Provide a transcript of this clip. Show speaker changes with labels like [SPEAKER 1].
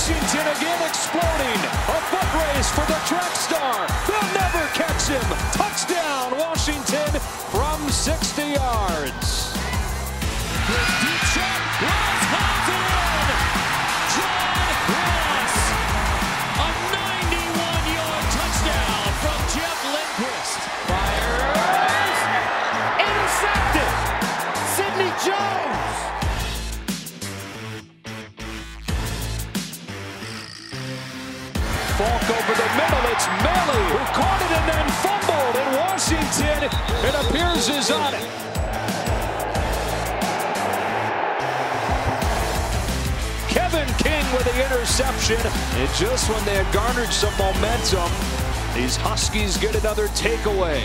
[SPEAKER 1] Washington again exploding. A foot race for the track star. They'll never catch him. Touchdown, Washington from 60 yards. Deep shot. Ross holds it in. John Ross. A 91-yard touchdown from Jeff Lindquist. Fires. Intercepted. Sidney Jones. Falk over the middle. It's Melly who caught it and then fumbled. And Washington, it appears, is on it. Kevin King with the interception. And just when they had garnered some momentum, these Huskies get another takeaway.